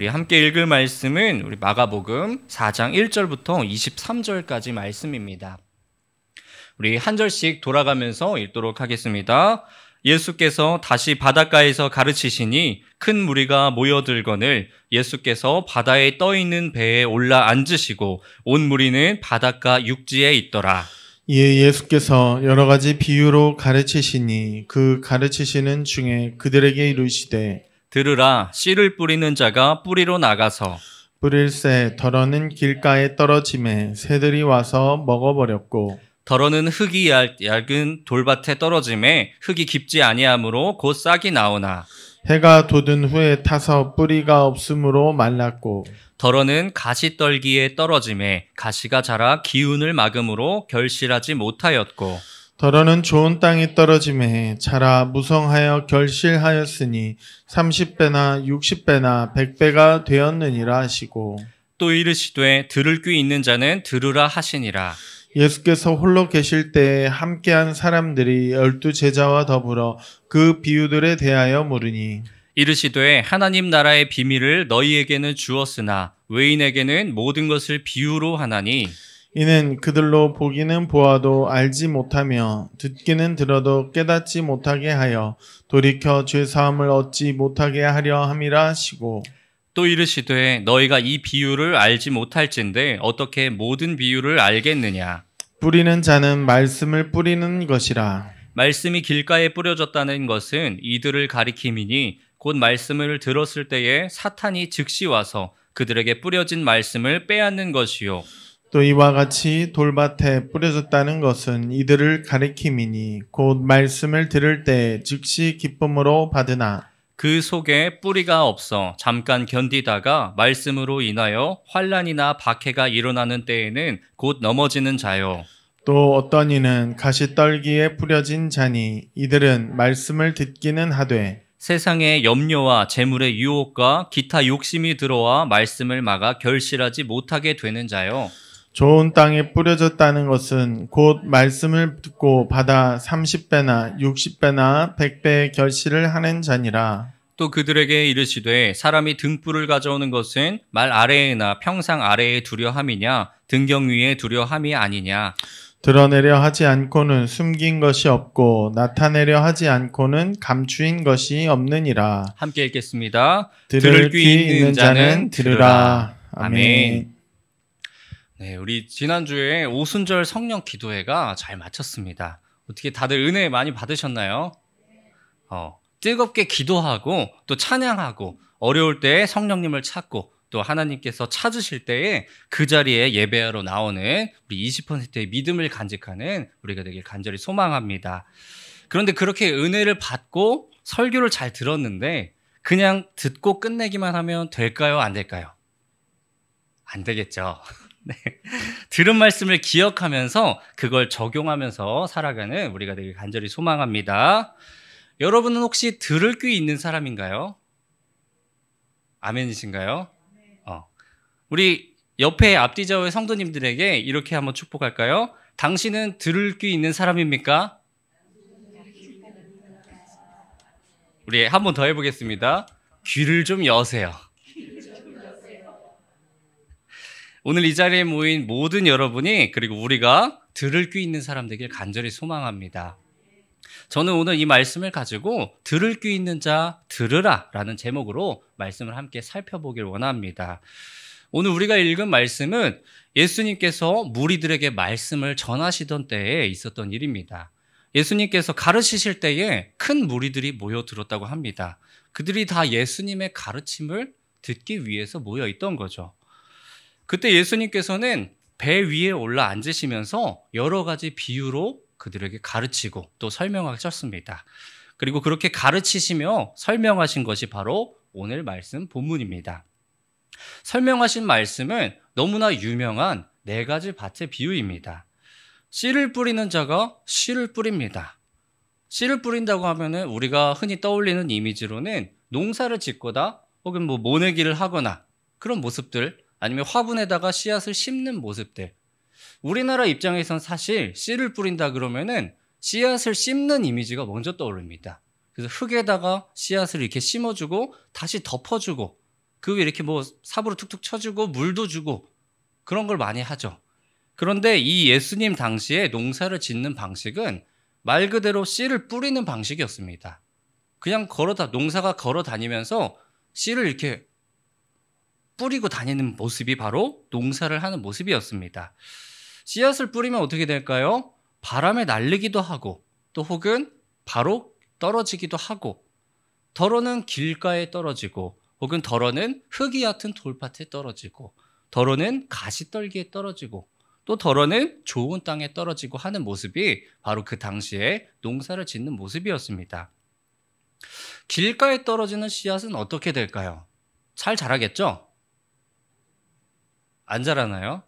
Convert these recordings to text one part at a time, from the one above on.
우리 함께 읽을 말씀은 우리 마가복음 4장 1절부터 23절까지 말씀입니다. 우리 한 절씩 돌아가면서 읽도록 하겠습니다. 예수께서 다시 바닷가에서 가르치시니 큰 무리가 모여들거늘 예수께서 바다에 떠있는 배에 올라 앉으시고 온 무리는 바닷가 육지에 있더라. 이에 예수께서 여러 가지 비유로 가르치시니 그 가르치시는 중에 그들에게 이르시되 들으라. 씨를 뿌리는 자가 뿌리로 나가서 뿌릴새 덜어는 길가에 떨어짐에 새들이 와서 먹어버렸고 덜어는 흙이 얇은 돌밭에 떨어짐에 흙이 깊지 아니하므로 곧 싹이 나오나 해가 돋은 후에 타서 뿌리가 없으므로 말랐고 덜어는 가시떨기에 떨어짐에 가시가 자라 기운을 막음으로 결실하지 못하였고 덜어는 좋은 땅에 떨어짐에 자라 무성하여 결실하였으니 30배나 60배나 100배가 되었느니라 하시고 또 이르시되 들을 귀 있는 자는 들으라 하시니라. 예수께서 홀로 계실 때에 함께한 사람들이 12제자와 더불어 그 비유들에 대하여 물으니 이르시되 하나님 나라의 비밀을 너희에게는 주었으나 외인에게는 모든 것을 비유로 하나니 이는 그들로 보기는 보아도 알지 못하며 듣기는 들어도 깨닫지 못하게 하여 돌이켜 죄사함을 얻지 못하게 하려 함이라 하시고 또 이르시되 너희가 이 비유를 알지 못할진데 어떻게 모든 비유를 알겠느냐. 뿌리는 자는 말씀을 뿌리는 것이라. 말씀이 길가에 뿌려졌다는 것은 이들을 가리킴이니 곧 말씀을 들었을 때에 사탄이 즉시 와서 그들에게 뿌려진 말씀을 빼앗는 것이요. 또 이와 같이 돌밭에 뿌려졌다는 것은 이들을 가리킴이니 곧 말씀을 들을 때 즉시 기쁨으로 받으나 그 속에 뿌리가 없어 잠깐 견디다가 말씀으로 인하여 환난이나 박해가 일어나는 때에는 곧 넘어지는 자요. 또 어떤 이는 가시떨기에 뿌려진 자니 이들은 말씀을 듣기는 하되 세상의 염려와 재물의 유혹과 기타 욕심이 들어와 말씀을 막아 결실하지 못하게 되는 자요. 좋은 땅에 뿌려졌다는 것은 곧 말씀을 듣고 받아 30배나 60배나 100배의 결실을 하는 자니라. 또 그들에게 이르시되 사람이 등불을 가져오는 것은 말 아래에나 평상 아래에 두려 함이냐 등경 위에 두려 함이 아니냐. 드러내려 하지 않고는 숨긴 것이 없고 나타내려 하지 않고는 감추인 것이 없느니라. 함께 읽겠습니다. 들을 귀 있는 자는 들으라. 아멘. 네, 우리 지난주에 오순절 성령 기도회가 잘 마쳤습니다. 어떻게 다들 은혜 많이 받으셨나요? 뜨겁게 기도하고 또 찬양하고 어려울 때 성령님을 찾고 또 하나님께서 찾으실 때에 그 자리에 예배하러 나오는 우리 20%의 믿음을 간직하는 우리가 되길 간절히 소망합니다. 그런데 그렇게 은혜를 받고 설교를 잘 들었는데 그냥 듣고 끝내기만 하면 될까요? 안 될까요? 안 되겠죠. 네. 들은 말씀을 기억하면서 그걸 적용하면서 살아가는 우리가 되길 간절히 소망합니다. 여러분은 혹시 들을 귀 있는 사람인가요? 아멘이신가요? 우리 옆에 앞뒤 좌우의 성도님들에게 이렇게 한번 축복할까요? 당신은 들을 귀 있는 사람입니까? 우리 한 번 더 해보겠습니다. 귀를 좀 여세요. 오늘 이 자리에 모인 모든 여러분이 그리고 우리가 들을 귀 있는 사람 되길 간절히 소망합니다. 저는 오늘 이 말씀을 가지고 들을 귀 있는 자 들으라 라는 제목으로 말씀을 함께 살펴보길 원합니다. 오늘 우리가 읽은 말씀은 예수님께서 무리들에게 말씀을 전하시던 때에 있었던 일입니다. 예수님께서 가르치실 때에 큰 무리들이 모여들었다고 합니다. 그들이 다 예수님의 가르침을 듣기 위해서 모여 있던 거죠. 그때 예수님께서는 배 위에 올라 앉으시면서 여러 가지 비유로 그들에게 가르치고 또 설명하셨습니다. 그리고 그렇게 가르치시며 설명하신 것이 바로 오늘 말씀 본문입니다. 설명하신 말씀은 너무나 유명한 4가지 밭의 비유입니다. 씨를 뿌리는 자가 씨를 뿌립니다. 씨를 뿌린다고 하면은 우리가 흔히 떠올리는 이미지로는 농사를 짓거나 혹은 모내기를 하거나 그런 모습들, 아니면 화분에다가 씨앗을 심는 모습들. 우리나라 입장에선 사실 씨를 뿌린다 그러면은 씨앗을 심는 이미지가 먼저 떠오릅니다. 그래서 흙에다가 씨앗을 이렇게 심어주고 다시 덮어주고 그 위에 이렇게 삽으로 툭툭 쳐주고 물도 주고 그런 걸 많이 하죠. 그런데 이 예수님 당시에 농사를 짓는 방식은 말 그대로 씨를 뿌리는 방식이었습니다. 그냥 농사가 걸어 다니면서 씨를 이렇게 뿌리고 다니는 모습이 바로 농사를 하는 모습이었습니다. 씨앗을 뿌리면 어떻게 될까요? 바람에 날리기도 하고 또 혹은 바로 떨어지기도 하고 덜어는 길가에 떨어지고 혹은 덜어는 흙이 얕은 돌밭에 떨어지고 덜어는 가시떨기에 떨어지고 또 덜어는 좋은 땅에 떨어지고 하는 모습이 바로 그 당시에 농사를 짓는 모습이었습니다. 길가에 떨어지는 씨앗은 어떻게 될까요? 잘 자라겠죠? 안 자라나요?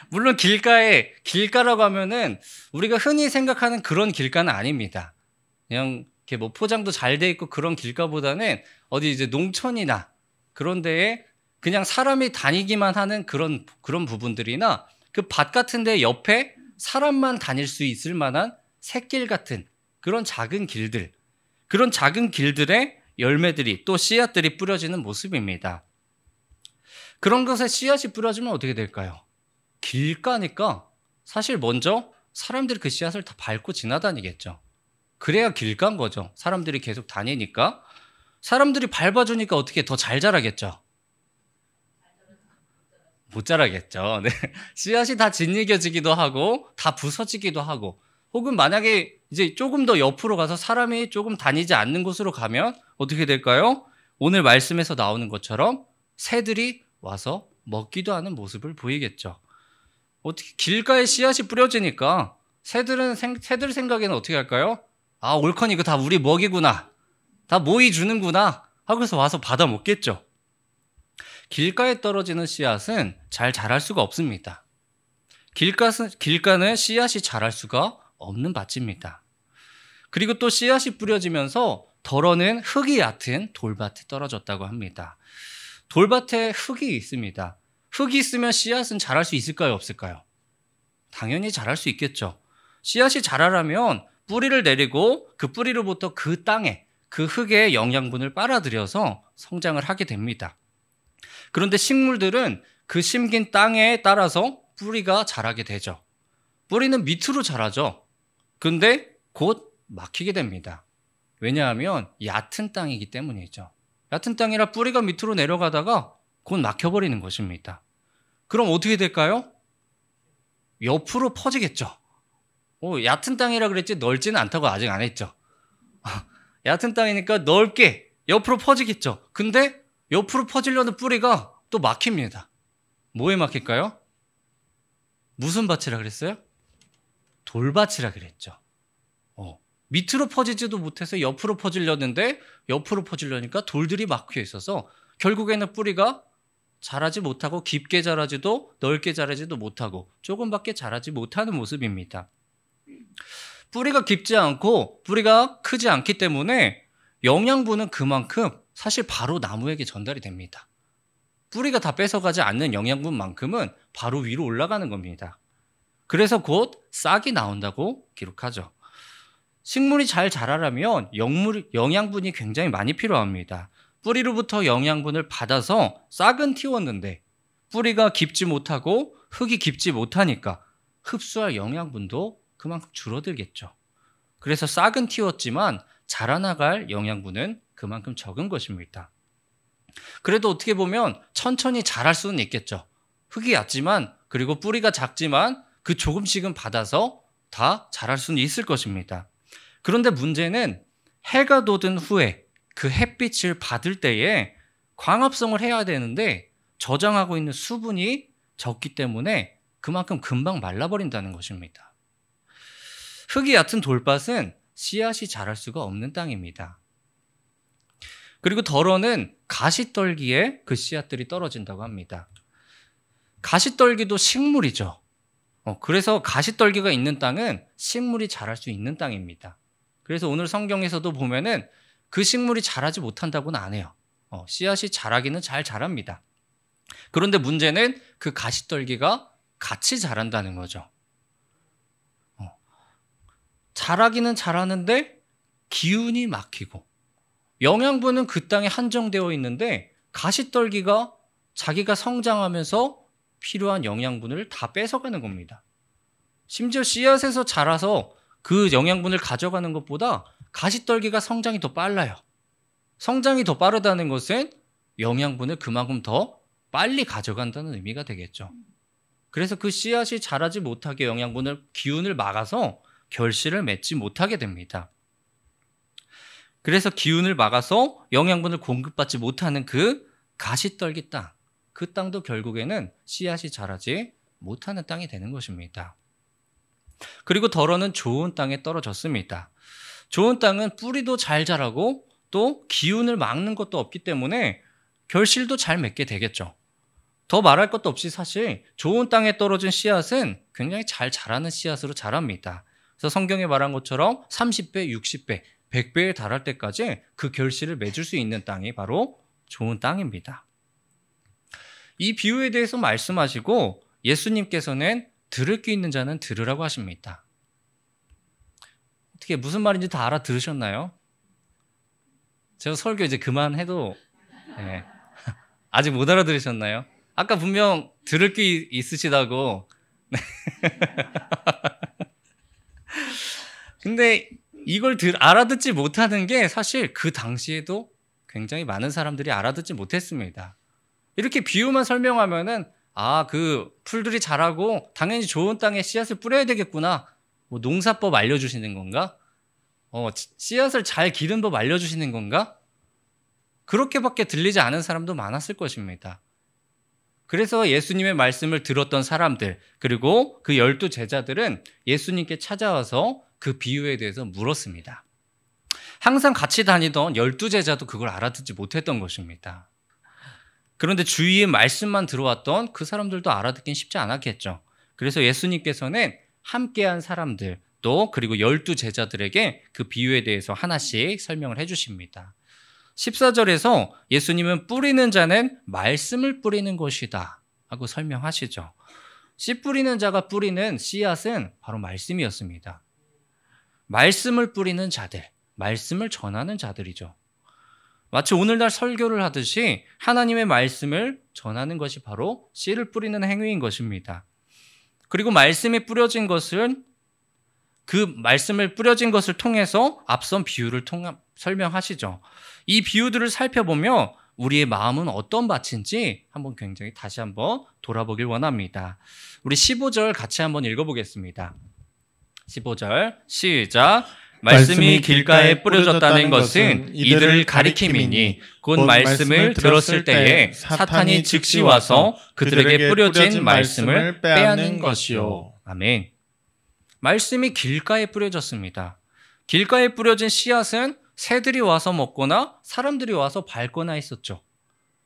물론 길가라고 하면은 우리가 흔히 생각하는 그런 길가는 아닙니다. 그냥 이렇게 포장도 잘 돼 있고 그런 길가보다는 어디 이제 농촌이나 그런 데에 그냥 사람이 다니기만 하는 그런 부분들이나 그 밭 같은 데 옆에 사람만 다닐 수 있을 만한 샛길 같은 그런 작은 길들, 그런 작은 길들에 열매들이 또 씨앗들이 뿌려지는 모습입니다. 그런 것에 씨앗이 뿌려지면 어떻게 될까요? 길가니까 사실 먼저 사람들이 그 씨앗을 다 밟고 지나다니겠죠. 그래야 길가인 거죠. 사람들이 계속 다니니까. 사람들이 밟아주니까 어떻게 더 잘 자라겠죠? 못 자라겠죠. 네. 씨앗이 다 짓이겨지기도 하고 다 부서지기도 하고 혹은 만약에 이제 조금 더 옆으로 가서 사람이 조금 다니지 않는 곳으로 가면 어떻게 될까요? 오늘 말씀에서 나오는 것처럼 새들이 와서 먹기도 하는 모습을 보이겠죠. 어떻게 길가에 씨앗이 뿌려지니까 새들 생각에는 어떻게 할까요? 아, 옳거니 이거 다 우리 먹이구나. 다 모이 주는구나. 하고서 와서 받아 먹겠죠. 길가에 떨어지는 씨앗은 잘 자랄 수가 없습니다. 길가는 씨앗이 자랄 수가 없는 밭입니다. 그리고 또 씨앗이 뿌려지면서 덜어는 흙이 얕은 돌밭에 떨어졌다고 합니다. 돌밭에 흙이 있습니다. 흙이 있으면 씨앗은 자랄 수 있을까요? 없을까요? 당연히 자랄 수 있겠죠. 씨앗이 자라려면 뿌리를 내리고 그 뿌리로부터 그 땅에, 그 흙의 영양분을 빨아들여서 성장을 하게 됩니다. 그런데 식물들은 그 심긴 땅에 따라서 뿌리가 자라게 되죠. 뿌리는 밑으로 자라죠. 근데 곧 막히게 됩니다. 왜냐하면 얕은 땅이기 때문이죠. 얕은 땅이라 뿌리가 밑으로 내려가다가 곧 막혀버리는 것입니다. 그럼 어떻게 될까요? 옆으로 퍼지겠죠. 얕은 땅이라 그랬지 넓지는 않다고 아직 안 했죠. 얕은 땅이니까 넓게 옆으로 퍼지겠죠. 근데 옆으로 퍼지려는 뿌리가 또 막힙니다. 뭐에 막힐까요? 무슨 밭이라 그랬어요? 돌밭이라 그랬죠. 밑으로 퍼지지도 못해서 옆으로 퍼지려는데 옆으로 퍼지려니까 돌들이 막혀 있어서 결국에는 뿌리가 자라지 못하고 깊게 자라지도 넓게 자라지도 못하고 조금밖에 자라지 못하는 모습입니다. 뿌리가 깊지 않고 뿌리가 크지 않기 때문에 영양분은 그만큼 사실 바로 나무에게 전달이 됩니다. 뿌리가 다 뺏어가지 않는 영양분만큼은 바로 위로 올라가는 겁니다. 그래서 곧 싹이 나온다고 기록하죠. 식물이 잘 자라려면 영양분이 굉장히 많이 필요합니다. 뿌리로부터 영양분을 받아서 싹은 틔웠는데 뿌리가 깊지 못하고 흙이 깊지 못하니까 흡수할 영양분도 그만큼 줄어들겠죠. 그래서 싹은 틔웠지만 자라나갈 영양분은 그만큼 적은 것입니다. 그래도 어떻게 보면 천천히 자랄 수는 있겠죠. 흙이 얕지만 그리고 뿌리가 작지만 그 조금씩은 받아서 다 자랄 수는 있을 것입니다. 그런데 문제는 해가 돋은 후에 그 햇빛을 받을 때에 광합성을 해야 되는데 저장하고 있는 수분이 적기 때문에 그만큼 금방 말라버린다는 것입니다. 흙이 얕은 돌밭은 씨앗이 자랄 수가 없는 땅입니다. 그리고 덜어는 가시떨기에 그 씨앗들이 떨어진다고 합니다. 가시떨기도 식물이죠. 그래서 가시떨기가 있는 땅은 식물이 자랄 수 있는 땅입니다. 그래서 오늘 성경에서도 보면은 그 식물이 자라지 못한다고는 안 해요. 씨앗이 자라기는 잘 자랍니다. 그런데 문제는 그 가시떨기가 같이 자란다는 거죠. 자라기는 자라는데 기운이 막히고 영양분은 그 땅에 한정되어 있는데 가시떨기가 자기가 성장하면서 필요한 영양분을 다 뺏어가는 겁니다. 심지어 씨앗에서 자라서 그 영양분을 가져가는 것보다 가시떨기가 성장이 더 빨라요. 성장이 더 빠르다는 것은 영양분을 그만큼 더 빨리 가져간다는 의미가 되겠죠. 그래서 그 씨앗이 자라지 못하게 기운을 막아서 결실을 맺지 못하게 됩니다. 그래서 기운을 막아서 영양분을 공급받지 못하는 그 가시떨기 땅, 그 땅도 결국에는 씨앗이 자라지 못하는 땅이 되는 것입니다. 그리고 덜어는 좋은 땅에 떨어졌습니다. 좋은 땅은 뿌리도 잘 자라고 또 기운을 막는 것도 없기 때문에 결실도 잘 맺게 되겠죠. 더 말할 것도 없이 사실 좋은 땅에 떨어진 씨앗은 굉장히 잘 자라는 씨앗으로 자랍니다. 그래서 성경에 말한 것처럼 30배, 60배, 100배에 달할 때까지 그 결실을 맺을 수 있는 땅이 바로 좋은 땅입니다. 이 비유에 대해서 말씀하시고 예수님께서는 들을 귀 있는 자는 들으라고 하십니다. 어떻게 무슨 말인지 다 알아들으셨나요? 제가 설교 이제 그만해도 네. 아직 못 알아들으셨나요? 아까 분명 들을 귀 있으시다고. 근데 이걸 알아듣지 못하는 게 사실 그 당시에도 굉장히 많은 사람들이 알아듣지 못했습니다. 이렇게 비유만 설명하면은 그 풀들이 자라고 당연히 좋은 땅에 씨앗을 뿌려야 되겠구나. 뭐 농사법 알려주시는 건가? 씨앗을 잘 기른 법 알려주시는 건가? 그렇게밖에 들리지 않은 사람도 많았을 것입니다. 그래서 예수님의 말씀을 들었던 사람들, 그리고 그 12 제자들은 예수님께 찾아와서 그 비유에 대해서 물었습니다. 항상 같이 다니던 12 제자도 그걸 알아듣지 못했던 것입니다. 그런데 주위의 말씀만 들어왔던 그 사람들도 알아듣긴 쉽지 않았겠죠. 그래서 예수님께서는 함께한 사람들, 또 그리고 12 제자들에게 그 비유에 대해서 하나씩 설명을 해주십니다. 14절에서 예수님은 뿌리는 자는 말씀을 뿌리는 것이다 하고 설명하시죠. 씨 뿌리는 자가 뿌리는 씨앗은 바로 말씀이었습니다. 말씀을 뿌리는 자들, 말씀을 전하는 자들이죠. 마치 오늘날 설교를 하듯이 하나님의 말씀을 전하는 것이 바로 씨를 뿌리는 행위인 것입니다. 그리고 말씀이 뿌려진 것은 그 말씀을 뿌려진 것을 통해서 앞선 비유를 설명하시죠. 이 비유들을 살펴보며 우리의 마음은 어떤 밭인지 굉장히 다시 한번 돌아보길 원합니다. 우리 15절 같이 한번 읽어보겠습니다. 15절 시작. 말씀이 길가에 뿌려졌다는 것은 이들을 가리킴이니 곧 말씀을 들었을 때에 사탄이 즉시 와서 그들에게 뿌려진 말씀을 빼앗는 것이요. 아멘. 말씀이 길가에 뿌려졌습니다. 길가에 뿌려진 씨앗은 새들이 와서 먹거나 사람들이 와서 밟거나 했었죠.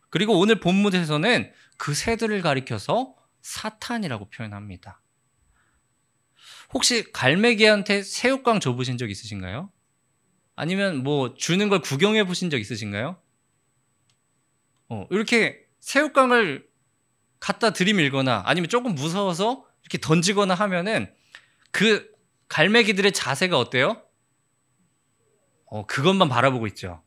그리고 오늘 본문에서는 그 새들을 가리켜서 사탄이라고 표현합니다. 혹시 갈매기한테 새우깡 줘보신 적 있으신가요? 아니면 뭐 주는 걸 구경해 보신 적 있으신가요? 이렇게 새우깡을 갖다 들이밀거나 아니면 조금 무서워서 이렇게 던지거나 하면은 그 갈매기들의 자세가 어때요? 그것만 바라보고 있죠.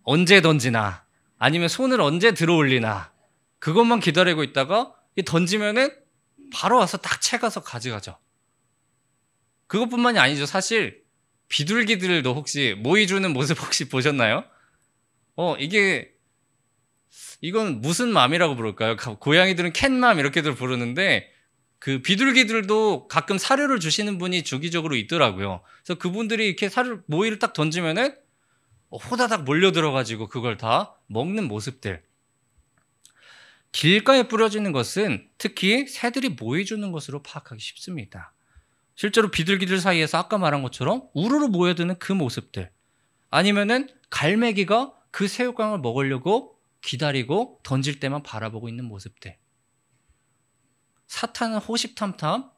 언제 던지나 아니면 손을 언제 들어 올리나 그것만 기다리고 있다가 던지면은 바로 와서 딱 채가서 가져가죠. 그것뿐만이 아니죠. 사실 비둘기들도 혹시 모이 주는 모습 혹시 보셨나요? 이건 무슨 맘이라고 부를까요? 고양이들은 캣맘 이렇게들 부르는데 그 비둘기들도 가끔 사료를 주시는 분이 주기적으로 있더라고요. 그래서 그분들이 이렇게 모이를 딱 던지면은 호다닥 몰려들어가지고 그걸 다 먹는 모습들. 길가에 뿌려지는 것은 특히 새들이 모이 주는 것으로 파악하기 쉽습니다. 실제로 비둘기들 사이에서 아까 말한 것처럼 우르르 모여드는 그 모습들. 아니면은 갈매기가 그 새우깡을 먹으려고 기다리고 던질 때만 바라보고 있는 모습들. 사탄은 호시탐탐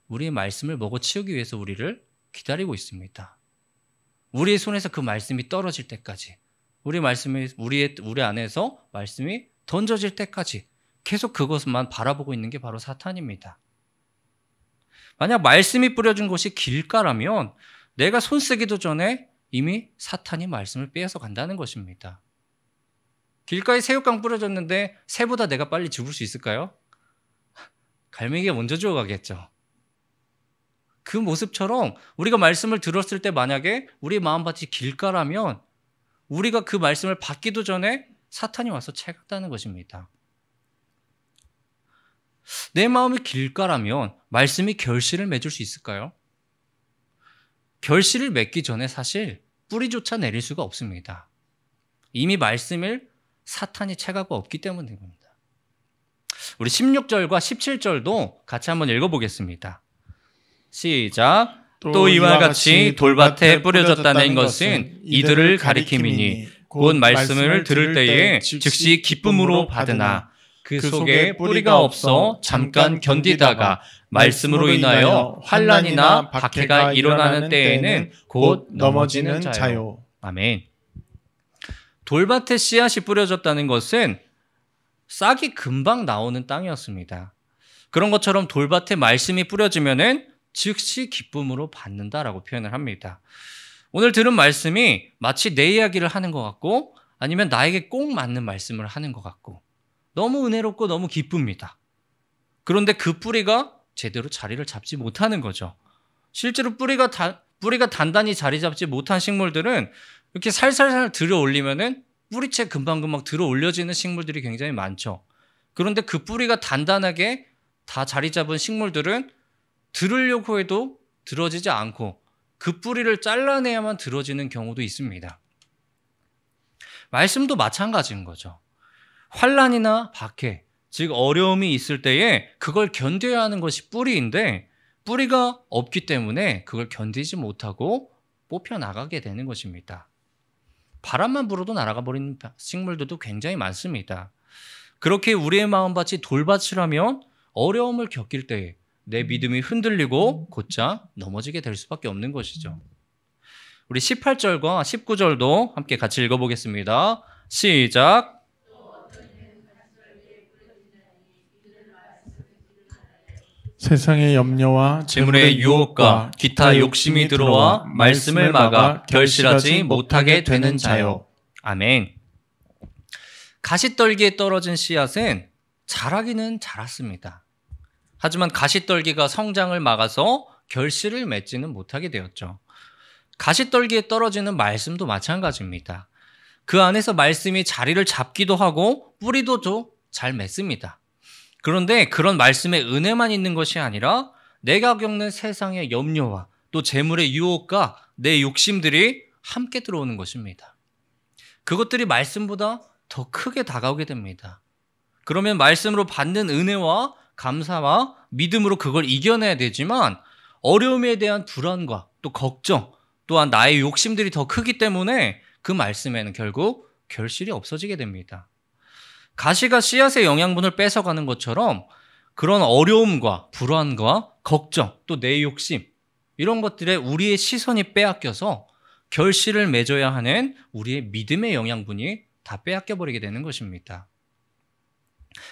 우리의 말씀을 먹어치우기 위해서 우리를 기다리고 있습니다. 우리의 손에서 그 말씀이 떨어질 때까지, 우리 안에서 말씀이 던져질 때까지 계속 그것만 바라보고 있는 게 바로 사탄입니다. 만약 말씀이 뿌려진 곳이 길가라면 내가 손 쓰기도 전에 이미 사탄이 말씀을 빼앗아 간다는 것입니다. 길가에 새우깡 뿌려졌는데 새보다 내가 빨리 죽을 수 있을까요? 갈매기가 먼저 죽어가겠죠. 그 모습처럼 우리가 말씀을 들었을 때 만약에 우리의 마음밭이 길가라면 우리가 그 말씀을 받기도 전에 사탄이 와서 채갔다는 것입니다. 내 마음이 길가라면 말씀이 결실을 맺을 수 있을까요? 결실을 맺기 전에 사실 뿌리조차 내릴 수가 없습니다. 이미 말씀을 사탄이 채가고 없기 때문입니다. 우리 16절과 17절도 같이 한번 읽어보겠습니다. 시작. 또 이와 같이 돌밭에 뿌려졌다는 것은 이들을 가리킴이니 곧 말씀을 들을 때에 즉시 기쁨으로 받으나 그 속에 뿌리가 없어 잠깐 견디다가 말씀으로 인하여 환난이나 박해가 일어나는 때에는 곧 넘어지는 자요. 아멘. 돌밭에 씨앗이 뿌려졌다는 것은 싹이 금방 나오는 땅이었습니다. 그런 것처럼 돌밭에 말씀이 뿌려지면은 즉시 기쁨으로 받는다라고 표현을 합니다. 오늘 들은 말씀이 마치 내 이야기를 하는 것 같고 아니면 나에게 꼭 맞는 말씀을 하는 것 같고 너무 은혜롭고 너무 기쁩니다. 그런데 그 뿌리가 제대로 자리를 잡지 못하는 거죠. 실제로 뿌리가 단단히 자리 잡지 못한 식물들은 이렇게 살살살 들어 올리면은 뿌리채 금방금방 들어 올려지는 식물들이 굉장히 많죠. 그런데 그 뿌리가 단단하게 다 자리 잡은 식물들은 들으려고 해도 들어지지 않고 그 뿌리를 잘라내야만 들어지는 경우도 있습니다. 말씀도 마찬가지인 거죠. 환난이나 박해, 즉 어려움이 있을 때에 그걸 견뎌야 하는 것이 뿌리인데 뿌리가 없기 때문에 그걸 견디지 못하고 뽑혀나가게 되는 것입니다. 바람만 불어도 날아가 버리는 식물들도 굉장히 많습니다. 그렇게 우리의 마음밭이 돌밭이라면 어려움을 겪일 때에 내 믿음이 흔들리고 곧장 넘어지게 될 수밖에 없는 것이죠. 우리 18절과 19절도 함께 같이 읽어보겠습니다. 시작. 세상의 염려와 재물의 유혹과 기타 욕심이 들어와 말씀을 막아 결실하지 못하게 되는 자요. 아멘. 가시떨기에 떨어진 씨앗은 자라기는 자랐습니다. 하지만 가시떨기가 성장을 막아서 결실을 맺지는 못하게 되었죠. 가시떨기에 떨어지는 말씀도 마찬가지입니다. 그 안에서 말씀이 자리를 잡기도 하고 뿌리도 잘 맺습니다. 그런데 그런 말씀의 은혜만 있는 것이 아니라 내가 겪는 세상의 염려와 또 재물의 유혹과 내 욕심들이 함께 들어오는 것입니다. 그것들이 말씀보다 더 크게 다가오게 됩니다. 그러면 말씀으로 받는 은혜와 감사와 믿음으로 그걸 이겨내야 되지만 어려움에 대한 불안과 또 걱정 또한 나의 욕심들이 더 크기 때문에 그 말씀에는 결국 결실이 없어지게 됩니다. 가시가 씨앗의 영양분을 뺏어가는 것처럼 그런 어려움과 불안과 걱정 또 내 욕심 이런 것들에 우리의 시선이 빼앗겨서 결실을 맺어야 하는 우리의 믿음의 영양분이 다 빼앗겨버리게 되는 것입니다.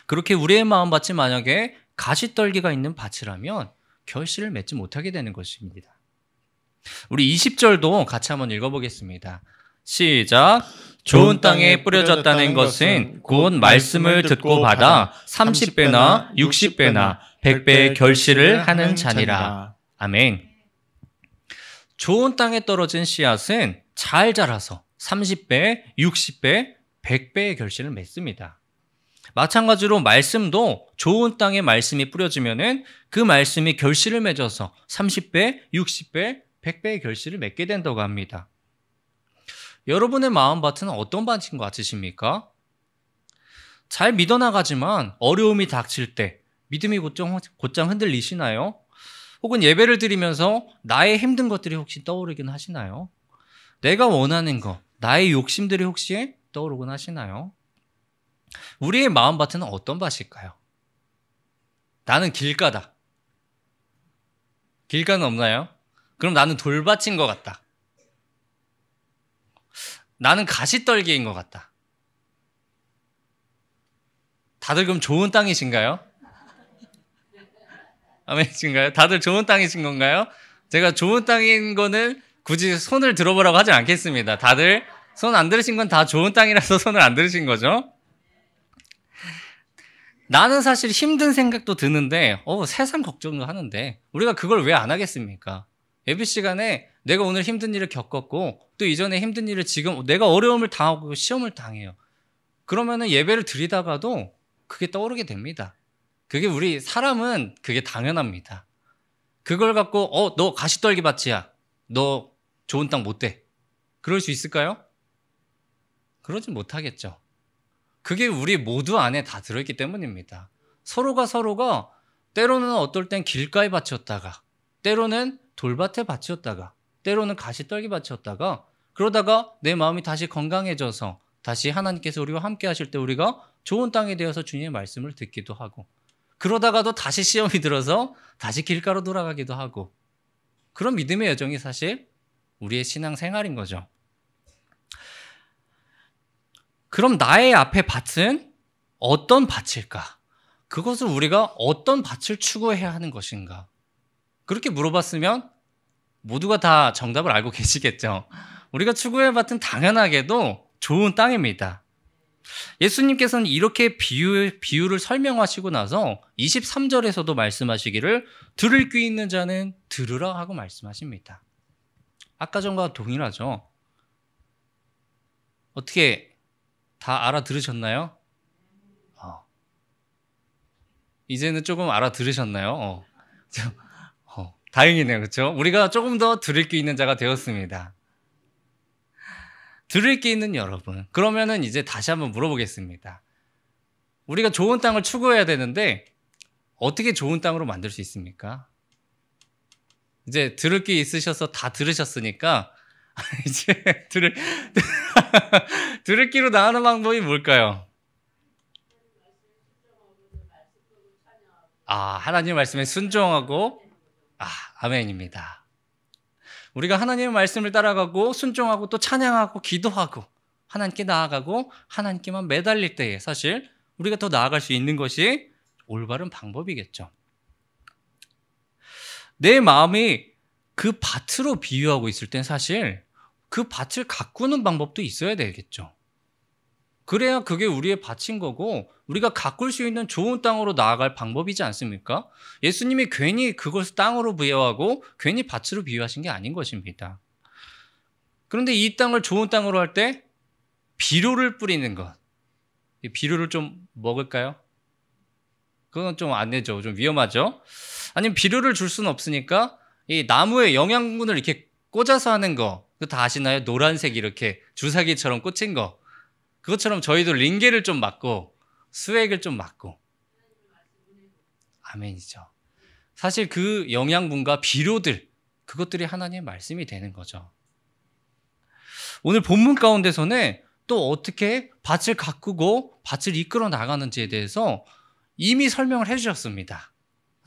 그렇게 우리의 마음밭이 만약에 가시떨기가 있는 밭이라면 결실을 맺지 못하게 되는 것입니다. 우리 20절도 같이 한번 읽어보겠습니다. 시작. 좋은 땅에 뿌려졌다는 것은 곧 말씀을 듣고 받아 30배나 60배나 100배의 결실을 하는 자니라. 아멘. 좋은 땅에 떨어진 씨앗은 잘 자라서 30배, 60배, 100배의 결실을 맺습니다. 마찬가지로 말씀도 좋은 땅에 말씀이 뿌려지면은 그 말씀이 결실을 맺어서 30배, 60배, 100배의 결실을 맺게 된다고 합니다. 여러분의 마음밭은 어떤 밭인 것 같으십니까? 잘 믿어나가지만 어려움이 닥칠 때 믿음이 곧장 흔들리시나요? 혹은 예배를 드리면서 나의 힘든 것들이 혹시 떠오르긴 하시나요? 내가 원하는 것, 나의 욕심들이 혹시 떠오르곤 하시나요? 우리의 마음밭은 어떤 밭일까요? 나는 길가다. 길가는 없나요? 그럼 나는 돌밭인 것 같다. 나는 가시떨기인 것 같다. 다들 그럼 좋은 땅이신가요? 아멘이신가요? 다들 좋은 땅이신 건가요? 제가 좋은 땅인 거는 굳이 손을 들어보라고 하지 않겠습니다. 다들 손 안 들으신 건 다 좋은 땅이라서 손을 안 들으신 거죠? 나는 사실 힘든 생각도 드는데 세상 걱정도 하는데 우리가 그걸 왜 안 하겠습니까? 예배 시간에 내가 오늘 힘든 일을 겪었고 또 이전에 힘든 일을 지금 내가 어려움을 당하고 시험을 당해요. 그러면은 예배를 드리다가도 그게 떠오르게 됩니다. 그게 우리 사람은 그게 당연합니다. 그걸 갖고 너 가시떨기 밭이야. 너 좋은 땅 못 돼. 그럴 수 있을까요? 그러지 못하겠죠. 그게 우리 모두 안에 다 들어있기 때문입니다. 서로가 때로는 어떨 땐 길가의 밭이었다가 때로는 돌밭의 밭이었다가 때로는 가시떨기 밭이었다가 그러다가 내 마음이 다시 건강해져서 다시 하나님께서 우리와 함께 하실 때 우리가 좋은 땅에 되어서 주님의 말씀을 듣기도 하고 그러다가도 다시 시험이 들어서 다시 길가로 돌아가기도 하고 그런 믿음의 여정이 사실 우리의 신앙 생활인 거죠. 그럼 나의 앞에 밭은 어떤 밭일까? 그것을 우리가 어떤 밭을 추구해야 하는 것인가? 그렇게 물어봤으면 모두가 다 정답을 알고 계시겠죠. 우리가 추구해야 할 밭은 당연하게도 좋은 땅입니다. 예수님께서는 이렇게 비유를 설명하시고 나서 23절에서도 말씀하시기를 들을 귀 있는 자는 들으라 하고 말씀하십니다. 아까 전과 동일하죠. 어떻게 다 알아들으셨나요? 이제는 조금 알아들으셨나요? 다행이네요. 그렇죠? 우리가 조금 더 들을 게 있는 자가 되었습니다. 들을 게 있는 여러분. 그러면은 이제 다시 한번 물어보겠습니다. 우리가 좋은 땅을 추구해야 되는데 어떻게 좋은 땅으로 만들 수 있습니까? 이제 들을 게 있으셔서 다 들으셨으니까 이제 들을 기로 나가는 방법이 뭘까요? 하나님 말씀에 순종하고 아멘입니다. 우리가 하나님의 말씀을 따라가고 순종하고 또 찬양하고 기도하고 하나님께 나아가고 하나님께만 매달릴 때에 사실 우리가 더 나아갈 수 있는 것이 올바른 방법이겠죠. 내 마음이 그 밭으로 비유하고 있을 땐 사실 그 밭을 가꾸는 방법도 있어야 되겠죠. 그래야 그게 우리의 밭인 거고 우리가 가꿀 수 있는 좋은 땅으로 나아갈 방법이지 않습니까? 예수님이 괜히 그것을 땅으로 비유하고 괜히 밭으로 비유하신 게 아닌 것입니다. 그런데 이 땅을 좋은 땅으로 할 때 비료를 뿌리는 것. 이 비료를 좀 먹을까요? 그건 좀 안 되죠. 좀 위험하죠. 아니면 비료를 줄 수는 없으니까 이 나무에 영양분을 이렇게 꽂아서 하는 거. 그거 다 아시나요? 노란색 이렇게 주사기처럼 꽂힌 거. 그것처럼 저희도 링게를 좀 맞고 수액을 좀 맞고 아멘이죠. 사실 그 영양분과 비료들 그것들이 하나님의 말씀이 되는 거죠. 오늘 본문 가운데서는 또 어떻게 밭을 가꾸고 밭을 이끌어 나가는지에 대해서 이미 설명을 해주셨습니다.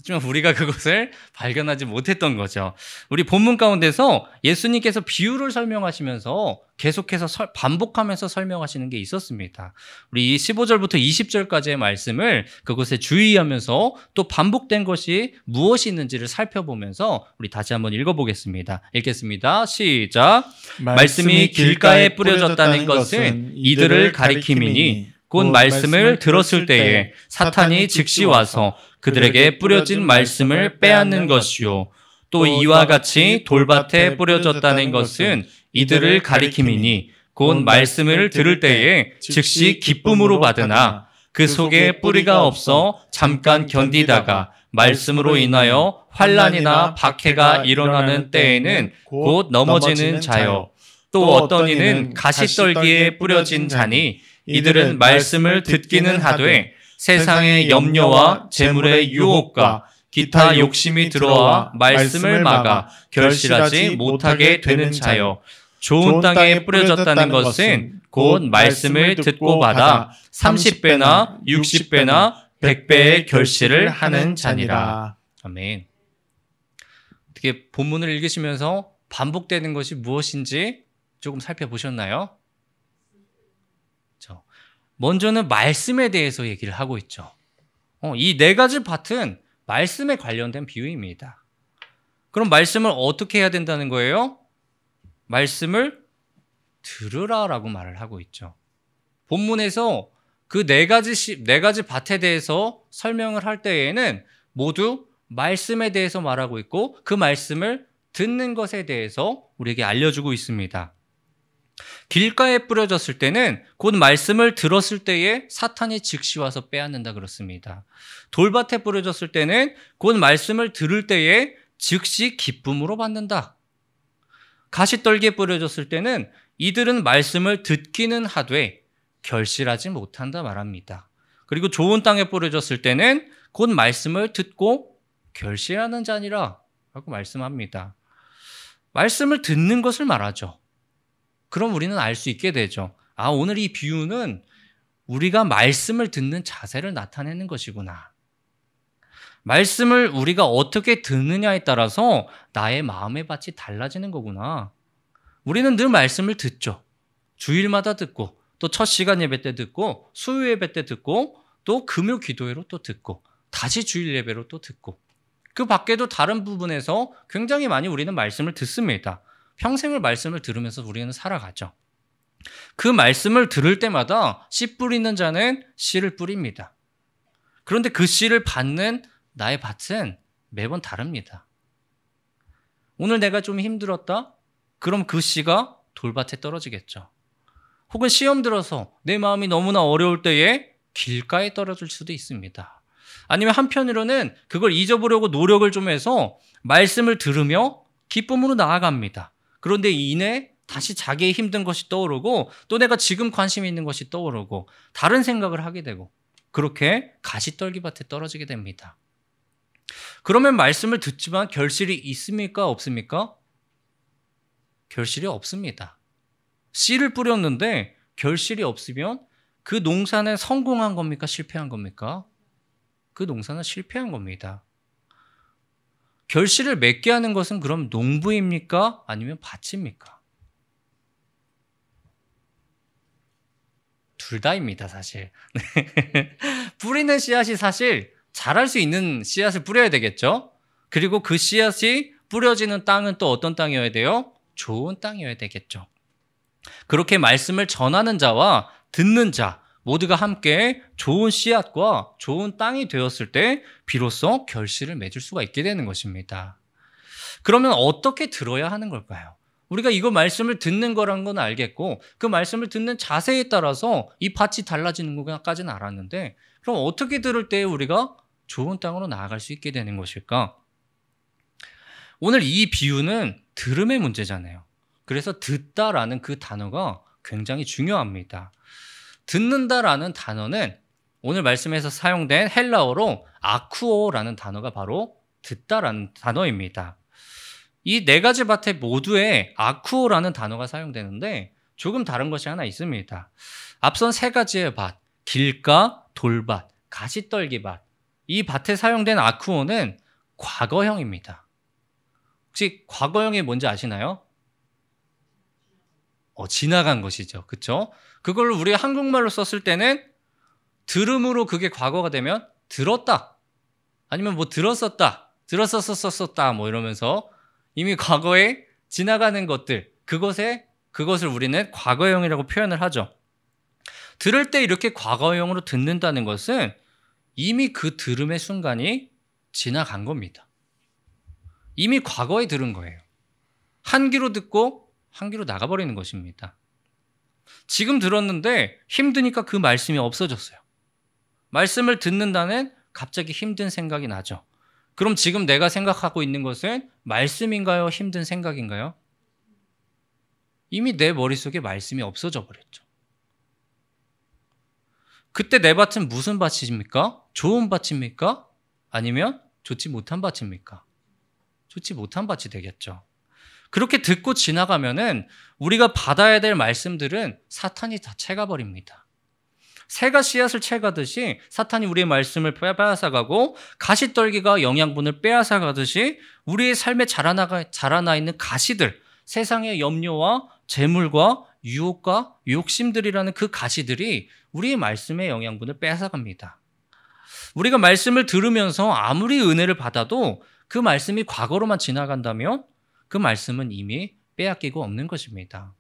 하지만 우리가 그것을 발견하지 못했던 거죠. 우리 본문 가운데서 예수님께서 비유를 설명하시면서 계속해서 반복하면서 설명하시는 게 있었습니다. 우리 15절부터 20절까지의 말씀을 그것에 주의하면서 또 반복된 것이 무엇이 있는지를 살펴보면서 우리 다시 한번 읽어보겠습니다. 읽겠습니다. 시작. 말씀이 길가에 뿌려졌다는 것은 이들을 가리킴이니 곧 말씀을 들었을 때에 사탄이 즉시 와서 그들에게 뿌려진 말씀을 빼앗는 것이요. 또 이와 같이 돌밭에 뿌려졌다는 것은 이들을 가리킴이니 곧 말씀을 들을 때에 즉시 기쁨으로 받으나 그 속에 뿌리가 없어 잠깐 견디다가 말씀으로 인하여 환난이나 박해가 일어나는 때에는 곧 넘어지는 자요. 또 어떤 이는 가시떨기에 뿌려진 자니 이들은 말씀을 듣기는 하되 세상의 염려와 재물의 유혹과 기타 욕심이 들어와 말씀을 막아 결실하지 못하게 되는 자요. 좋은 땅에 뿌려졌다는 것은 곧 말씀을 듣고 받아 30배나 60배나 100배의 결실을 하는 자니라. 아멘. 어떻게 본문을 읽으시면서 반복되는 것이 무엇인지 조금 살펴보셨나요? 먼저는 말씀에 대해서 얘기를 하고 있죠. 이 네 가지 밭은 말씀에 관련된 비유입니다. 그럼 말씀을 어떻게 해야 된다는 거예요? 말씀을 들으라라고 말을 하고 있죠. 본문에서 그 네 가지 밭에 대해서 설명을 할 때에는 모두 말씀에 대해서 말하고 있고 그 말씀을 듣는 것에 대해서 우리에게 알려주고 있습니다. 길가에 뿌려졌을 때는 곧 말씀을 들었을 때에 사탄이 즉시 와서 빼앗는다 그렇습니다. 돌밭에 뿌려졌을 때는 곧 말씀을 들을 때에 즉시 기쁨으로 받는다. 가시떨기에 뿌려졌을 때는 이들은 말씀을 듣기는 하되 결실하지 못한다 말합니다. 그리고 좋은 땅에 뿌려졌을 때는 곧 말씀을 듣고 결실하는 자니라 라고 말씀합니다. 말씀을 듣는 것을 말하죠. 그럼 우리는 알 수 있게 되죠. 오늘 이 비유는 우리가 말씀을 듣는 자세를 나타내는 것이구나. 말씀을 우리가 어떻게 듣느냐에 따라서 나의 마음의 밭이 달라지는 거구나. 우리는 늘 말씀을 듣죠. 주일마다 듣고 또 첫 시간 예배 때 듣고 수요 예배 때 듣고 또 금요 기도회로 또 듣고 다시 주일 예배로 또 듣고 그 밖에도 다른 부분에서 굉장히 많이 우리는 말씀을 듣습니다. 평생을 말씀을 들으면서 우리는 살아가죠. 그 말씀을 들을 때마다 씨 뿌리는 자는 씨를 뿌립니다. 그런데 그 씨를 받는 나의 밭은 매번 다릅니다. 오늘 내가 좀 힘들었다? 그럼 그 씨가 돌밭에 떨어지겠죠. 혹은 시험 들어서 내 마음이 너무나 어려울 때에 길가에 떨어질 수도 있습니다. 아니면 한편으로는 그걸 잊어보려고 노력을 좀 해서 말씀을 들으며 기쁨으로 나아갑니다. 그런데 이내 다시 자기의 힘든 것이 떠오르고 또 내가 지금 관심 있는 것이 떠오르고 다른 생각을 하게 되고 그렇게 가시떨기밭에 떨어지게 됩니다. 그러면 말씀을 듣지만 결실이 있습니까? 없습니까? 결실이 없습니다. 씨를 뿌렸는데 결실이 없으면 그 농사는 성공한 겁니까? 실패한 겁니까? 그 농사는 실패한 겁니다. 결실을 맺게 하는 것은 그럼 농부입니까? 아니면 밭입니까? 둘 다입니다, 사실. 뿌리는 씨앗이 사실 자랄 수 있는 씨앗을 뿌려야 되겠죠? 그리고 그 씨앗이 뿌려지는 땅은 또 어떤 땅이어야 돼요? 좋은 땅이어야 되겠죠. 그렇게 말씀을 전하는 자와 듣는 자 모두가 함께 좋은 씨앗과 좋은 땅이 되었을 때 비로소 결실을 맺을 수가 있게 되는 것입니다. 그러면 어떻게 들어야 하는 걸까요? 우리가 이거 말씀을 듣는 거라는 건 알겠고 그 말씀을 듣는 자세에 따라서 이 밭이 달라지는 것까지는 알았는데 그럼 어떻게 들을 때 우리가 좋은 땅으로 나아갈 수 있게 되는 것일까? 오늘 이 비유는 들음의 문제잖아요. 그래서 듣다라는 그 단어가 굉장히 중요합니다. 듣는다라는 단어는 오늘 말씀에서 사용된 헬라어로 아쿠오라는 단어가 바로 듣다라는 단어입니다. 이 네 가지 밭에 모두에 아쿠오라는 단어가 사용되는데 조금 다른 것이 하나 있습니다. 앞선 세 가지의 밭, 길가, 돌밭, 가시떨기밭, 이 밭에 사용된 아쿠오는 과거형입니다. 혹시 과거형이 뭔지 아시나요? 지나간 것이죠. 그렇죠? 그걸 우리 한국말로 썼을 때는 들음으로 그게 과거가 되면 들었다. 아니면 뭐 들었었다. 들었었었었다. 뭐 이러면서 이미 과거에 지나가는 것들, 그것을 우리는 과거형이라고 표현을 하죠. 들을 때 이렇게 과거형으로 듣는다는 것은 이미 그 들음의 순간이 지나간 겁니다. 이미 과거에 들은 거예요. 한 귀로 듣고 한 귀로 나가버리는 것입니다. 지금 들었는데 힘드니까 그 말씀이 없어졌어요. 말씀을 듣는다는 갑자기 힘든 생각이 나죠. 그럼 지금 내가 생각하고 있는 것은 말씀인가요? 힘든 생각인가요? 이미 내 머릿속에 말씀이 없어져 버렸죠. 그때 내 밭은 무슨 밭입니까? 좋은 밭입니까? 아니면 좋지 못한 밭입니까? 좋지 못한 밭이 되겠죠. 그렇게 듣고 지나가면은 우리가 받아야 될 말씀들은 사탄이 다 채가버립니다. 새가 씨앗을 채가듯이 사탄이 우리의 말씀을 빼앗아가고 가시떨기가 영양분을 빼앗아가듯이 우리의 삶에 자라나 있는 가시들, 세상의 염려와 재물과 유혹과 욕심들이라는 그 가시들이 우리의 말씀의 영양분을 빼앗아갑니다. 우리가 말씀을 들으면서 아무리 은혜를 받아도 그 말씀이 과거로만 지나간다면 그 말씀은 이미 빼앗기고 없는 것입니다.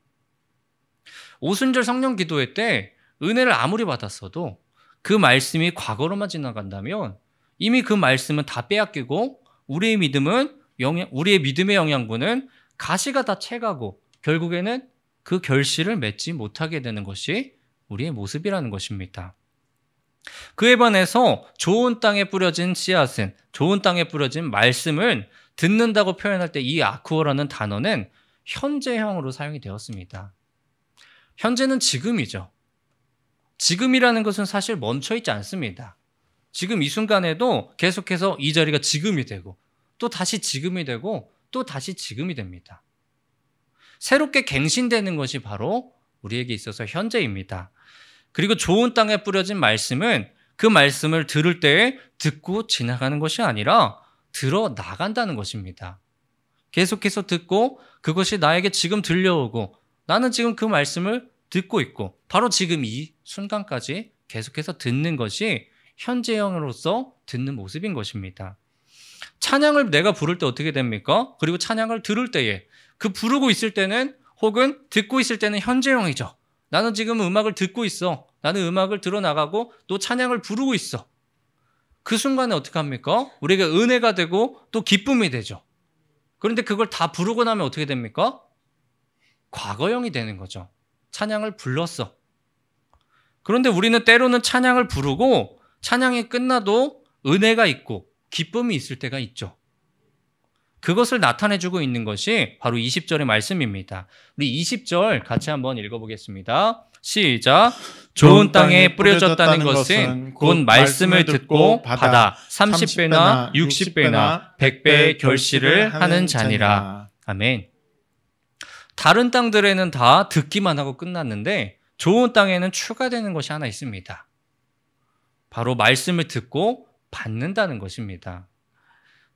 오순절 성령 기도회 때 은혜를 아무리 받았어도 그 말씀이 과거로만 지나간다면 이미 그 말씀은 다 빼앗기고 우리의 믿음의 영양분은 가시가 다 채가고 결국에는 그 결실을 맺지 못하게 되는 것이 우리의 모습이라는 것입니다. 그에 반해서 좋은 땅에 뿌려진 씨앗은, 좋은 땅에 뿌려진 말씀을 듣는다고 표현할 때 이 아쿠어라는 단어는 현재형으로 사용이 되었습니다. 현재는 지금이죠. 지금이라는 것은 사실 멈춰있지 않습니다. 지금 이 순간에도 계속해서 이 자리가 지금이 되고 또 다시 지금이 되고 또 다시 지금이 됩니다. 새롭게 갱신되는 것이 바로 우리에게 있어서 현재입니다. 그리고 좋은 땅에 뿌려진 말씀은 그 말씀을 들을 때에 듣고 지나가는 것이 아니라 들어 나간다는 것입니다. 계속해서 듣고 그것이 나에게 지금 들려오고 나는 지금 그 말씀을 듣고 있고 바로 지금 이 순간까지 계속해서 듣는 것이 현재형으로서 듣는 모습인 것입니다. 찬양을 내가 부를 때 어떻게 됩니까? 그리고 찬양을 들을 때에 그 부르고 있을 때는 혹은 듣고 있을 때는 현재형이죠. 나는 지금 음악을 듣고 있어. 나는 음악을 들어나가고 또 찬양을 부르고 있어. 그 순간에 어떻게 합니까? 우리가 은혜가 되고 또 기쁨이 되죠. 그런데 그걸 다 부르고 나면 어떻게 됩니까? 과거형이 되는 거죠. 찬양을 불렀어. 그런데 우리는 때로는 찬양을 부르고 찬양이 끝나도 은혜가 있고 기쁨이 있을 때가 있죠. 그것을 나타내주고 있는 것이 바로 20절의 말씀입니다. 우리 20절 같이 한번 읽어보겠습니다. 시작. 좋은 땅에 뿌려졌다는 것은 곧 말씀을 듣고 받아 30배나 60배나 100배의 결실을 하는 자니라. 아멘. 다른 땅들에는 다 듣기만 하고 끝났는데 좋은 땅에는 추가되는 것이 하나 있습니다. 바로 말씀을 듣고 받는다는 것입니다.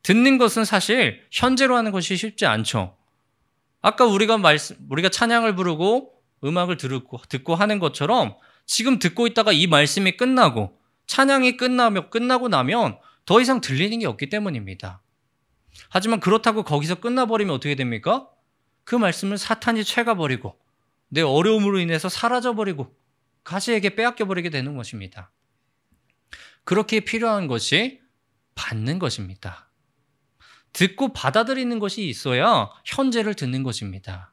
듣는 것은 사실 현재로 하는 것이 쉽지 않죠. 아까 우리가 찬양을 부르고 음악을 듣고 하는 것처럼 지금 듣고 있다가 이 말씀이 끝나고 찬양이 끝나고 나면 더 이상 들리는 게 없기 때문입니다. 하지만 그렇다고 거기서 끝나버리면 어떻게 됩니까? 그 말씀을 사탄이 채가버리고 내 어려움으로 인해서 사라져버리고 가시에게 빼앗겨버리게 되는 것입니다. 그렇게 필요한 것이 받는 것입니다. 듣고 받아들이는 것이 있어야 현재를 듣는 것입니다.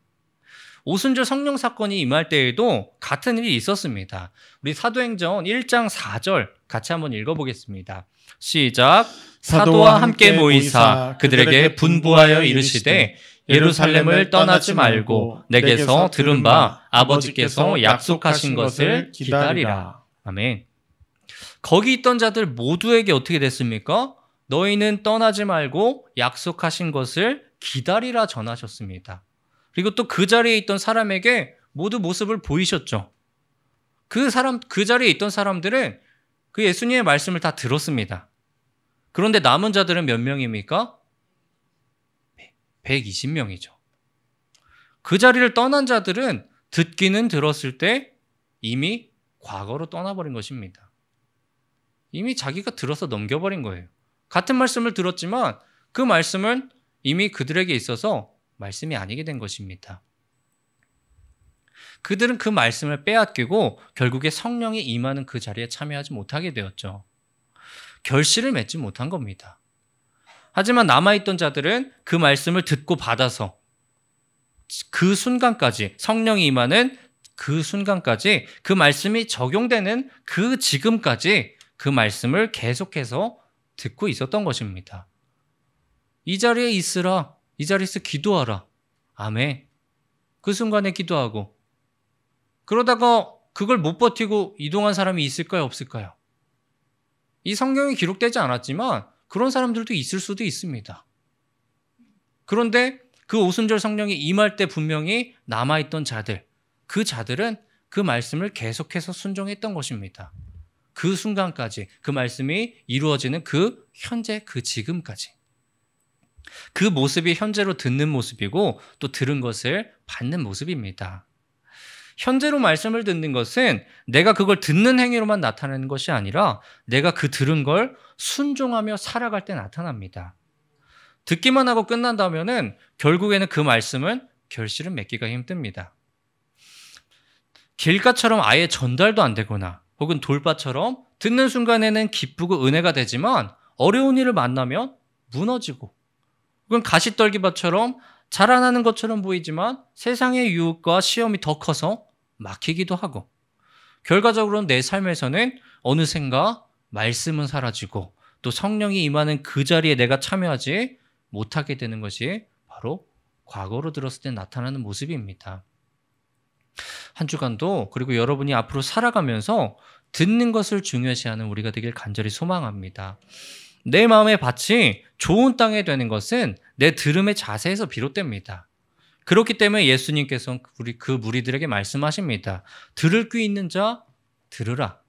오순절 성령 사건이 임할 때에도 같은 일이 있었습니다. 우리 사도행전 1장 4절 같이 한번 읽어보겠습니다. 시작. 사도와 함께 모이사 그들에게 분부하여 이르시되 예루살렘을 떠나지 말고 내게서 들은 바 아버지께서 약속하신 것을 기다리라. 아멘. 거기 있던 자들 모두에게 어떻게 됐습니까? 너희는 떠나지 말고 약속하신 것을 기다리라 전하셨습니다. 그리고 또 그 자리에 있던 사람에게 모두 모습을 보이셨죠. 그 자리에 있던 사람들은 그 예수님의 말씀을 다 들었습니다. 그런데 남은 자들은 몇 명입니까? 120명이죠. 그 자리를 떠난 자들은 듣기는 들었을 때 이미 과거로 떠나버린 것입니다. 이미 자기가 들어서 넘겨버린 거예요. 같은 말씀을 들었지만 그 말씀은 이미 그들에게 있어서 말씀이 아니게 된 것입니다. 그들은 그 말씀을 빼앗기고 결국에 성령이 임하는 그 자리에 참여하지 못하게 되었죠. 결실을 맺지 못한 겁니다. 하지만 남아있던 자들은 그 말씀을 듣고 받아서 그 순간까지, 성령이 임하는 그 순간까지, 그 말씀이 적용되는 그 지금까지 그 말씀을 계속해서 듣고 있었던 것입니다. 이 자리에 있으라, 이 자리에서 기도하라. 아멘. 그 순간에 기도하고 그러다가 그걸 못 버티고 이동한 사람이 있을까요, 없을까요? 이 성경에 기록되지 않았지만 그런 사람들도 있을 수도 있습니다. 그런데 그 오순절 성령이 임할 때 분명히 남아있던 자들, 그 자들은 그 말씀을 계속해서 순종했던 것입니다. 그 순간까지, 그 말씀이 이루어지는 그 현재, 그 지금까지. 그 모습이 현재로 듣는 모습이고 또 들은 것을 받는 모습입니다. 현재로 말씀을 듣는 것은 내가 그걸 듣는 행위로만 나타나는 것이 아니라 내가 그 들은 걸 순종하며 살아갈 때 나타납니다. 듣기만 하고 끝난다면은 결국에는 그 말씀은 결실은 맺기가 힘듭니다. 길가처럼 아예 전달도 안 되거나 혹은 돌밭처럼 듣는 순간에는 기쁘고 은혜가 되지만 어려운 일을 만나면 무너지고 혹은 가시떨기밭처럼 자라나는 것처럼 보이지만 세상의 유혹과 시험이 더 커서 막히기도 하고 결과적으로는 내 삶에서는 어느샌가 말씀은 사라지고 또 성령이 임하는 그 자리에 내가 참여하지 못하게 되는 것이 바로 과거로 들었을 때 나타나는 모습입니다. 한 주간도 그리고 여러분이 앞으로 살아가면서 듣는 것을 중요시하는 우리가 되길 간절히 소망합니다. 내 마음의 밭이 좋은 땅에 되는 것은 내 들음의 자세에서 비롯됩니다. 그렇기 때문에 예수님께서는 그 무리들에게 말씀하십니다. 들을 귀 있는 자 들으라.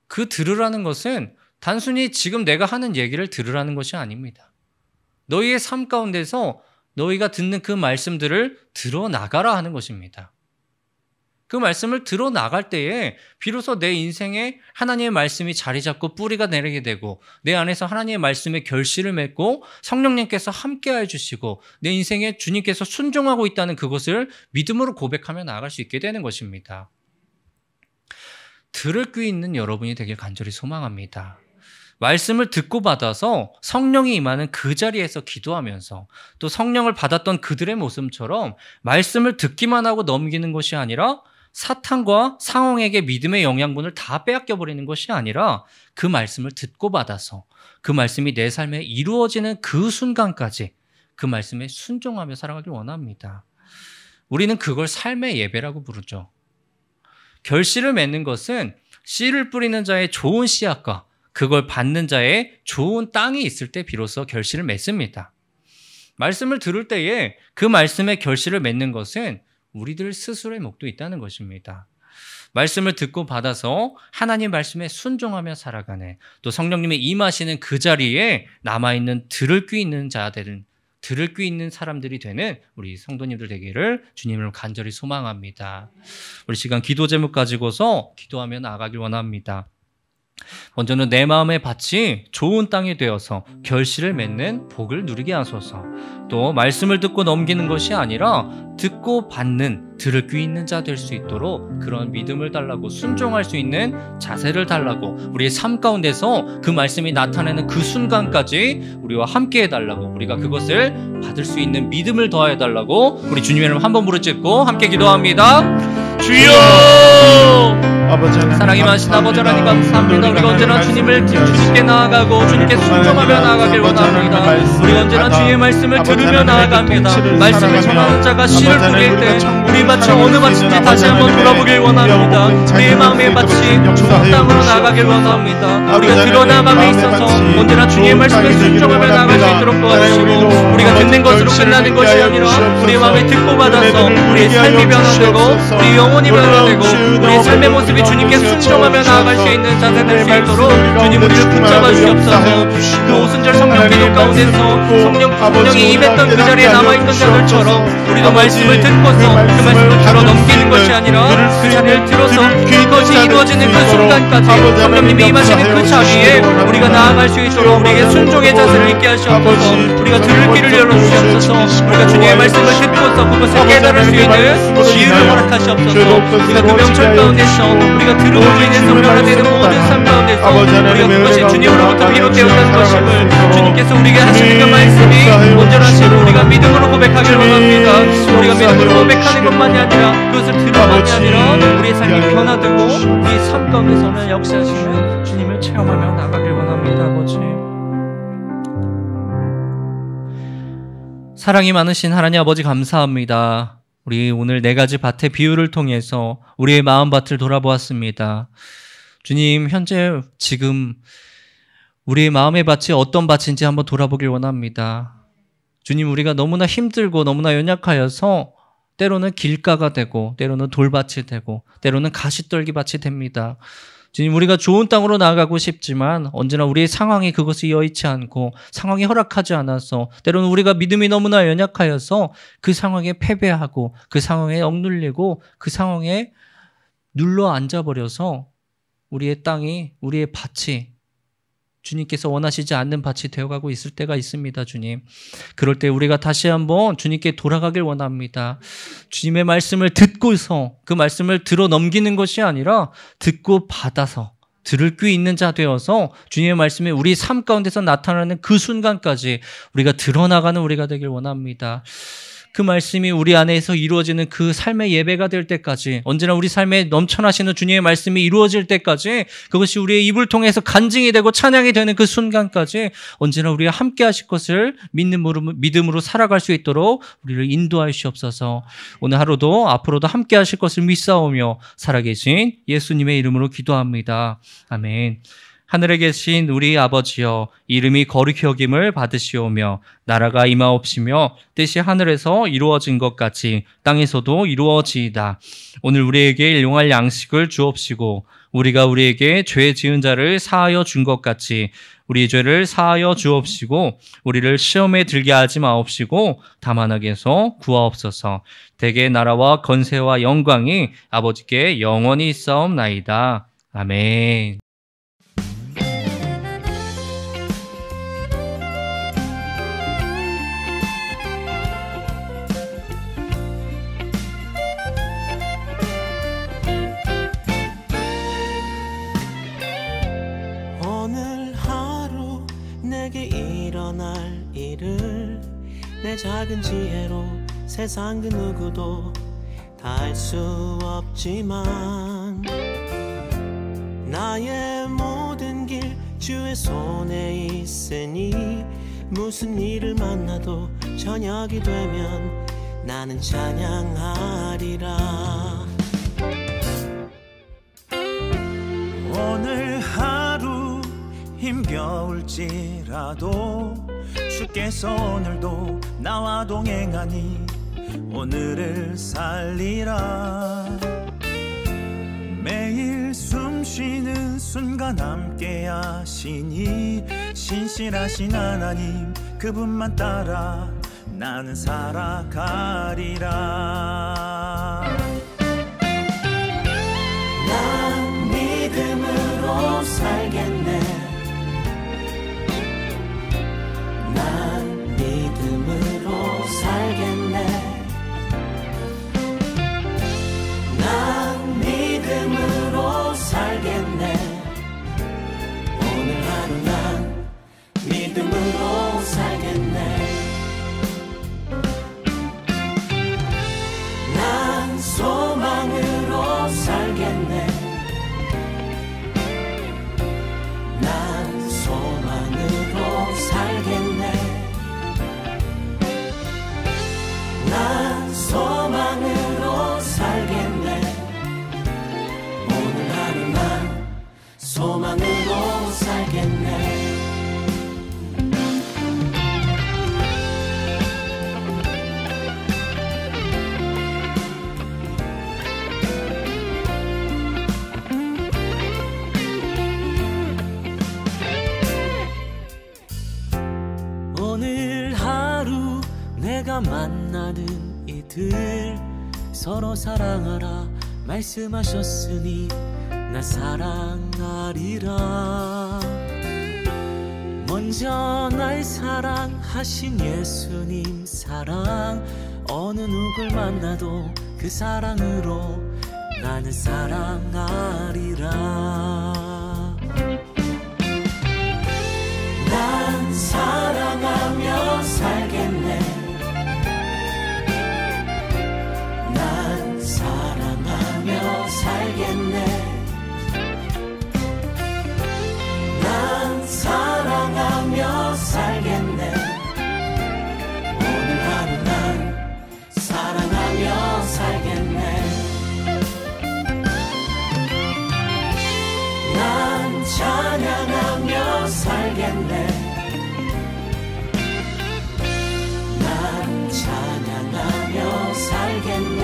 그 들으라는 것은 단순히 지금 내가 하는 얘기를 들으라는 것이 아닙니다. 너희의 삶 가운데서 너희가 듣는 그 말씀들을 들어나가라 하는 것입니다. 그 말씀을 들어나갈 때에 비로소 내 인생에 하나님의 말씀이 자리 잡고 뿌리가 내리게 되고 내 안에서 하나님의 말씀의 결실을 맺고 성령님께서 함께해 주시고 내 인생에 주님께서 순종하고 있다는 그것을 믿음으로 고백하며 나아갈 수 있게 되는 것입니다. 들을 귀 있는 여러분이 되길 간절히 소망합니다. 말씀을 듣고 받아서 성령이 임하는 그 자리에서 기도하면서 또 성령을 받았던 그들의 모습처럼 말씀을 듣기만 하고 넘기는 것이 아니라 사탄과 상황에게 믿음의 영양분을 다 빼앗겨 버리는 것이 아니라 그 말씀을 듣고 받아서 그 말씀이 내 삶에 이루어지는 그 순간까지 그 말씀에 순종하며 살아가길 원합니다. 우리는 그걸 삶의 예배라고 부르죠. 결실을 맺는 것은 씨를 뿌리는 자의 좋은 씨앗과 그걸 받는 자의 좋은 땅이 있을 때 비로소 결실을 맺습니다. 말씀을 들을 때에 그 말씀의 결실을 맺는 것은 우리들 스스로의 몫도 있다는 것입니다. 말씀을 듣고 받아서 하나님 말씀에 순종하며 살아가는, 또 성령님이 임하시는 그 자리에 남아있는 들을 귀 있는 자들은, 들을 귀 있는 사람들이 되는 우리 성도님들 되기를 주님을 간절히 소망합니다. 우리 시간 기도 제목 가지고서 기도하며 나아가길 원합니다. 먼저는 내 마음의 밭이 좋은 땅이 되어서 결실을 맺는 복을 누리게 하소서. 또 말씀을 듣고 넘기는 것이 아니라 듣고 받는, 들을 귀 있는 자 될 수 있도록 그런 믿음을 달라고, 순종할 수 있는 자세를 달라고, 우리의 삶 가운데서 그 말씀이 나타내는 그 순간까지 우리와 함께 해달라고, 우리가 그것을 받을 수 있는 믿음을 더해 달라고 우리 주님의 이름 한번 부르짖고 함께 기도합니다. 주여! 사랑이 많으신 아버지 하나님 감사합니다. 우리가 언제나 주님께 나아가고 주님께 순종하며 나아가길 원합니다. 우리가 언제나 주의 말씀을 들으며 나아갑니다. 말씀을 전하는 자가 씨를 뿌릴 때 우리 밭이 어느 밭인지 다시 한번 돌아보길 원합니다. 우리의 마음의 밭이 좋은 땅으로 나아가길 원합니다. 우리가 들어나감에 있어서 언제나 주의 말씀을 순종하며 나아갈 수 있도록 도와주시고, 우리가 듣는 것으로 끝나는 것이 아니라 우리의 마음에 듣고 받아서 우리의 삶이 변화되고 우리 영혼이 변화되고 우리의 삶의 모습이 주님께 순종하며 나아갈 수 있는 자세 될 수 있도록 주님 우리를 붙잡아 주시옵소서. 그 오순절 성령 기도 가운데서 성령이 임했던 그 자리에 남아있던 자들처럼 우리도 말씀을 듣고서 그 말씀을 들어 넘기는 것이 아니라 그 자리를 들어서 그것이 이루어지는 그 순간까지 성령님이 임하시는 그 자리에 우리가 나아갈 수 있도록 우리에게 순종의 자세를 있게 하시옵소서. 우리가 들을 길을 열어주시옵소서. 우리가 주님의 말씀을 듣고서 그것을 깨달을 수 있는 지혜를 허락하시옵소서. 우리가 그 명철 가운데서 우리가 들음으로 인해서 변화되는 모든 삶 가운데서 우리가 그것이 주님으로부터 비롯되었다는 것임을 주님께서 우리에게 하시는 그 말씀이 온전하시고 우리가 믿음으로 고백하길 원합니다. 우리가 믿음으로 고백하는 것만이 아니라 그것을 들음만이 아니라 우리의 삶이 변화되고 우리의 삶 가운데서는 역사하시는 주님을 체험하며 나가길 원합니다. 아버지, 사랑이 많으신 하나님 아버지 감사합니다. 우리 오늘 4가지 밭의 비유를 통해서 우리의 마음밭을 돌아보았습니다. 주님, 현재 지금 우리의 마음의 밭이 어떤 밭인지 한번 돌아보길 원합니다. 주님, 우리가 너무나 힘들고 너무나 연약하여서 때로는 길가가 되고 때로는 돌밭이 되고 때로는 가시떨기밭이 됩니다. 주님, 우리가 좋은 땅으로 나아가고 싶지만 언제나 우리의 상황이 그것이 여의치 않고 상황이 허락하지 않아서 때로는 우리가 믿음이 너무나 연약하여서 그 상황에 패배하고 그 상황에 억눌리고 그 상황에 눌러 앉아버려서 우리의 땅이, 우리의 밭이 주님께서 원하시지 않는 밭이 되어가고 있을 때가 있습니다. 주님, 그럴 때 우리가 다시 한번 주님께 돌아가길 원합니다. 주님의 말씀을 듣고서 그 말씀을 들어 넘기는 것이 아니라 듣고 받아서 들을 귀 있는 자 되어서 주님의 말씀이 우리 삶 가운데서 나타나는 그 순간까지 우리가 드러나가는 우리가 되길 원합니다. 그 말씀이 우리 안에서 이루어지는 그 삶의 예배가 될 때까지, 언제나 우리 삶에 넘쳐나시는 주님의 말씀이 이루어질 때까지, 그것이 우리의 입을 통해서 간증이 되고 찬양이 되는 그 순간까지 언제나 우리와 함께 하실 것을 믿음으로 살아갈 수 있도록 우리를 인도하시옵소서. 오늘 하루도 앞으로도 함께 하실 것을 믿사오며 살아계신 예수님의 이름으로 기도합니다. 아멘. 하늘에 계신 우리 아버지여, 이름이 거룩히 여김을 받으시오며 나라가 임하옵시며 뜻이 하늘에서 이루어진 것 같이 땅에서도 이루어지이다. 오늘 우리에게 일용할 양식을 주옵시고 우리가 우리에게 죄 지은 자를 사하여 준 것 같이 우리 죄를 사하여 주옵시고 우리를 시험에 들게 하지 마옵시고 다만 악에서 구하옵소서. 대개 나라와 건세와 영광이 아버지께 영원히 있사옵나이다. 아멘. 내 작은 지혜로 세상 그 누구도 다 알 수 없지만 나의 모든 길 주의 손에 있으니 무슨 일을 만나도 저녁이 되면 나는 찬양하리라. 오늘 하루 힘겨울지라도 주께서 오늘도 나와 동행하니 오늘을 살리라. 매일 숨쉬는 순간 함께 하시니 신실하신 하나님 그분만 따라 나는 살아가리라. 난 믿음으로 살겠네. 난 믿음으로 살겠네. 난 믿음으로 살겠네. 오늘 하루 난 믿음으로 살겠네. 난 소망으로 살겠네. 난 소망으로 살겠네. 난 소망으로 살겠네. 오늘 하루 난 소망으로 살겠네. 오늘 하루 내가 만나는 이들 서로 사랑하라 말씀하셨으니 나 사랑하리라. 먼저 날 사랑하신 예수님 사랑, 어느 누굴 만나도 그 사랑으로 나는 사랑하리라. 난 사랑하며 살겠네. 난 사랑하며 살겠네. 난 사랑하며 살겠네. 오늘 하루 난 사랑하며 살겠네. 난 찬양하며 살겠네. 난 찬양하며 살겠네.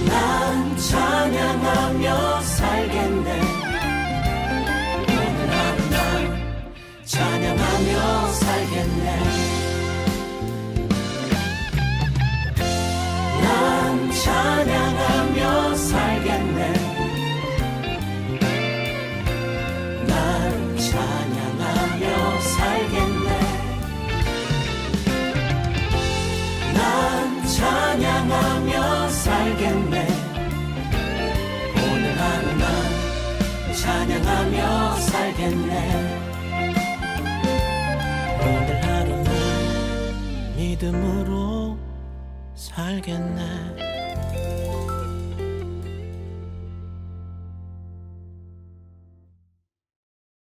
난 찬양하며 살겠네. 오늘 하루 난 찬양하며 살겠네. 난 찬양하며 살겠네. 난 찬양하며 살겠네. 난 찬양하며 살겠네. 오늘 하루 난 찬양하며 살겠네. 오늘 하루 난 믿음으로 살겠네.